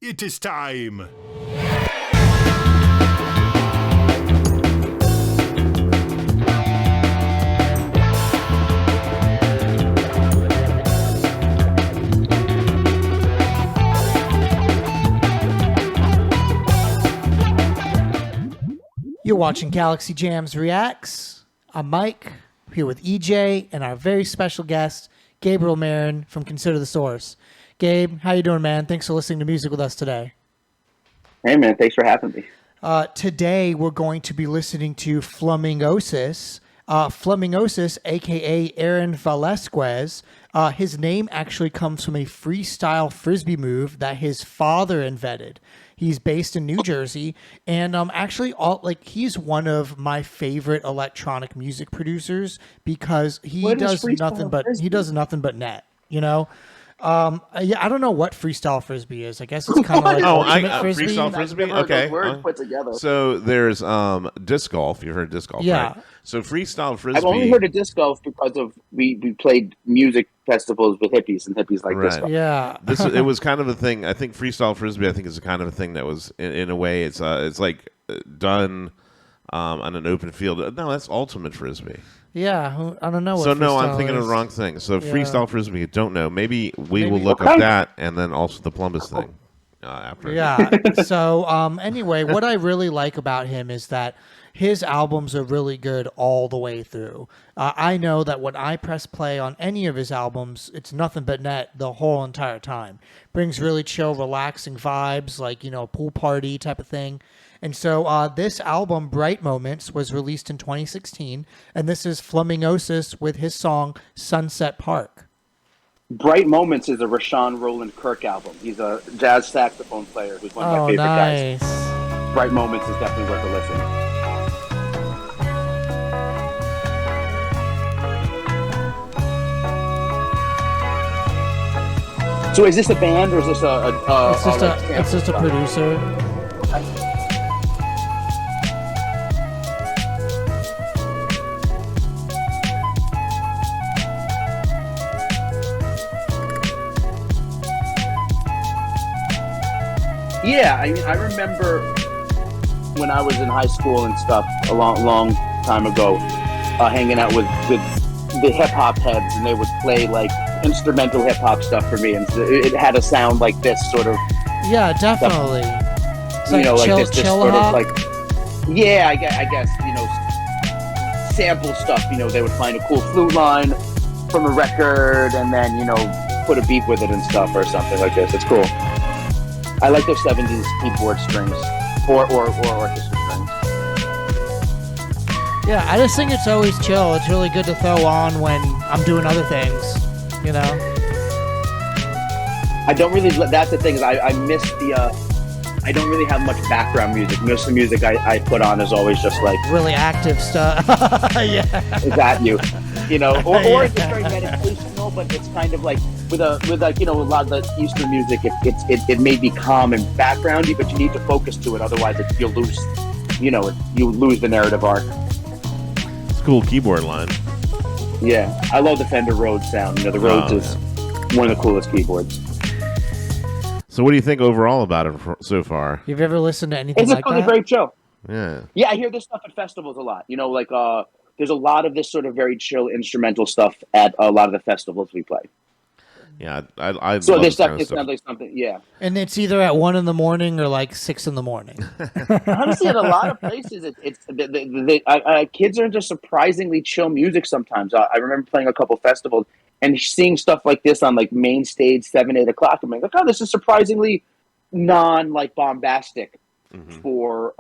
It is time. You're watching Galaxy Jams Reacts. I'm Mike, here with EJ and our very special guest, Gabriel Marin from Consider the Source. Gabe, how you doing, man? Thanks for listening to music with us today. Hey, man. Thanks for having me. Today, we're going to be listening to Flamingosis. Flamingosis, a.k.a. Aaron Velasquez. His name actually comes from a freestyle frisbee move that his father invented. He's based in New Jersey, and he's one of my favorite electronic music producers because he does nothing but net. You know, I don't know what freestyle frisbee is. I guess it's kind of like ultimate frisbee. Freestyle frisbee. Okay, words put together. So there's disc golf. You've heard disc golf, yeah? Right? So freestyle frisbee. I've only heard of disc golf because of we played music festivals with hippies, and hippies like disc golf. Yeah, it was kind of a thing. I think freestyle frisbee. I think is a kind of a thing that was in a way. It's like done on an open field. No, that's ultimate frisbee. Yeah, I don't know. What so no, I'm thinking is. of the wrong thing. So freestyle frisbee. Don't know. Maybe we will look up that and then also the Plumbus thing after. Yeah. So anyway, what I really like about him is that his albums are really good all the way through. I know that when I press play on any of his albums, it's nothing but net the whole entire time. Brings really chill, relaxing vibes, like, a pool party type of thing. And so this album, Bright Moments, was released in 2016, and this is Flamingosis with his song Sunset Park. Bright Moments is a Rashawn Roland Kirk album. He's a jazz saxophone player who's one of my favorite guys. Bright Moments is definitely worth a listen. So is this a band or is this it's just a producer? Yeah, I mean, I remember when I was in high school and stuff a long time ago, hanging out with the hip hop heads, and they would play like instrumental hip hop stuff for me, and it had a sound like this sort of. Yeah, definitely. It's like this sort of like. Yeah, I guess sample stuff. They would find a cool flute line from a record, and then put a beat with it and stuff or something like this. It's cool. I like those 70s keyboard strings or orchestra strings. Yeah, I just think it's always chill. It's really good to throw on when I'm doing other things, I don't really, that's the thing, is I miss I don't really have much background music. Most of the music I put on is always just like... really active stuff. Yeah. Is that you? Or it's very meditational, but it's kind of like, with a lot of the Eastern music, it may be calm and backgroundy, but you need to focus to it, otherwise you'll lose, you lose the narrative arc. It's a cool keyboard line. Yeah, I love the Fender Rhodes sound. The Rhodes is one of the coolest keyboards. So what do you think overall about it so far? You've ever listened to anything like that? It's a great show. Yeah. Yeah, I hear this stuff at festivals a lot. There's a lot of this sort of very chill instrumental stuff at a lot of the festivals we play. Yeah, I so love this kind of stuff sounds like something. Yeah, and it's either at 1 a.m. or like 6 a.m. Honestly, at a lot of places, kids are into surprisingly chill music sometimes. I remember playing a couple festivals and seeing stuff like this on like main stage 7, 8 o'clock. I'm like, oh, this is surprisingly bombastic for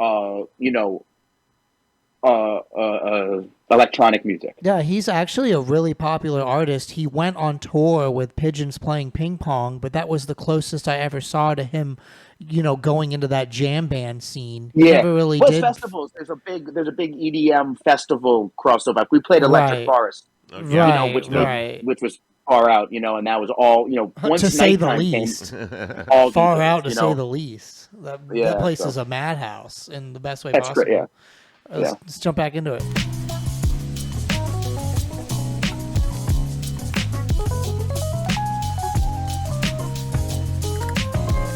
electronic music. Yeah, he's actually a really popular artist. He went on tour with Pigeons playing ping pong, but that was the closest I ever saw to him, going into that jam band scene. Yeah, never really did. Festivals. There's a big EDM festival crossover. We played Electric Forest, which was far out, and that was all, once to say the least. All far out to say the least. That place is a madhouse in the best way possible. Great, yeah. Let's jump back into it.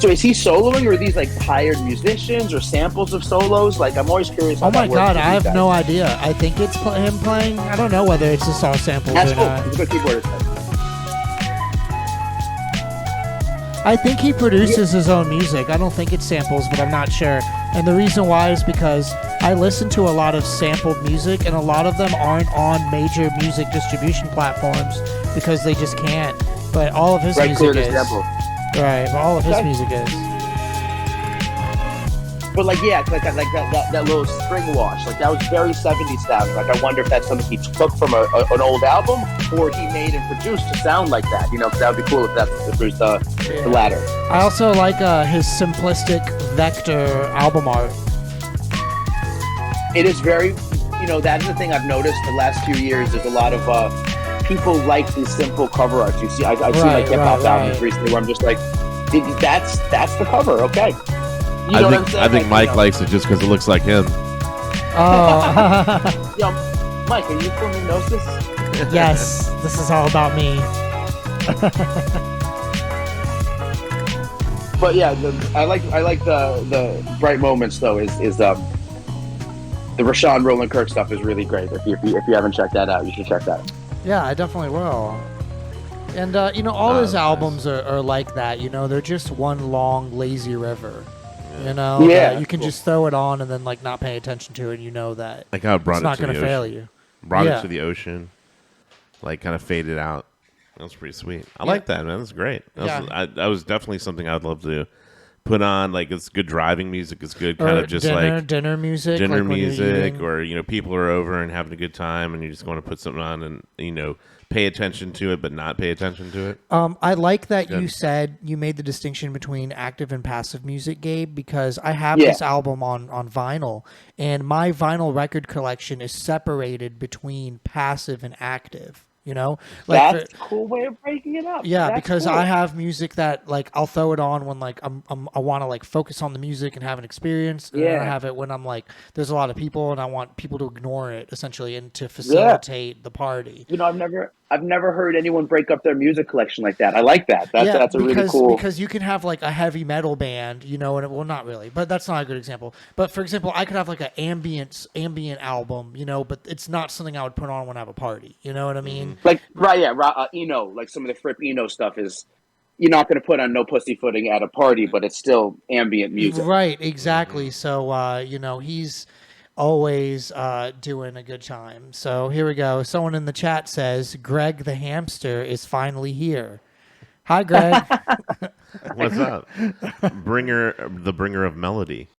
So is he soloing, or are these like hired musicians or samples of solos? Like, I'm always curious. Oh How my that works god, with I these have guys. no idea. I think it's him playing. I don't know whether it's just all samples That's or cool. not. He's a good keyboardist. I think he produces his own music. I don't think it's samples, but I'm not sure. And the reason why is because I listen to a lot of sampled music, and a lot of them aren't on major music distribution platforms because they just can't. But all of his Right, music clear is. example. Right, but all of his Okay. music is. But like, yeah, like that little string wash, like that was very 70s sound. Like, I wonder if that's something he took from an old album, or he made and produced to sound like that. You know, because that would be cool if there's the latter. I also like his simplistic vector album art. It is very, that is the thing I've noticed the last few years. There's a lot of people like these simple cover arts. You see, I've seen like hip hop albums recently where I'm just like, that's the cover, okay. You know what I'm saying? I think like, Mike likes it just because it looks like him. Oh. Yo, Mike, are you Flamingosis? Yes, this is all about me. But yeah, I like the bright moments though. Is the Rashawn Roland Kirk stuff is really great. If you haven't checked that out, you should check that out. Yeah, I definitely will. And all his albums are like that. They're just one long lazy river. Yeah, you can just throw it on and then like not pay attention to it. And you know that Like how it brought it's it not to going the to fail ocean. you. Brought Yeah. it to the ocean, like kind of faded out. That was pretty sweet. I like that, man. That's great. That was definitely something I'd love to put on. Like, it's good driving music. It's good kind Or of just dinner music. dinner like when you're music, eating. or people are over and having a good time, and you just want to put something on and pay attention to it, but not pay attention to it. I like that Good. you said you made the distinction between active and passive music, Gabe, because I have this album on vinyl, and my vinyl record collection is separated between passive and active. Like That's a cool way of breaking it up. yeah, That's because cool. I have music that like I'll throw it on when like I want to like focus on the music and have an experience, and then I have it when I'm like there's a lot of people and I want people to ignore it essentially and to facilitate the party. I've never heard anyone break up their music collection like that. I like that. That's a really cool. Because you can have like a heavy metal band, and well, not really, but that's not a good example. But for example, I could have like an ambient album, but it's not something I would put on when I have a party. You know what I mean? Like, right, yeah, Eno, like some of the Fripp Eno stuff is, you're not going to put on No Pussyfooting at a party, but it's still ambient music. Right, exactly. So, he's always doing a good time. So here we go. Someone in the chat says, Greg the hamster is finally here. Hi, Greg. What's up? The bringer of melody.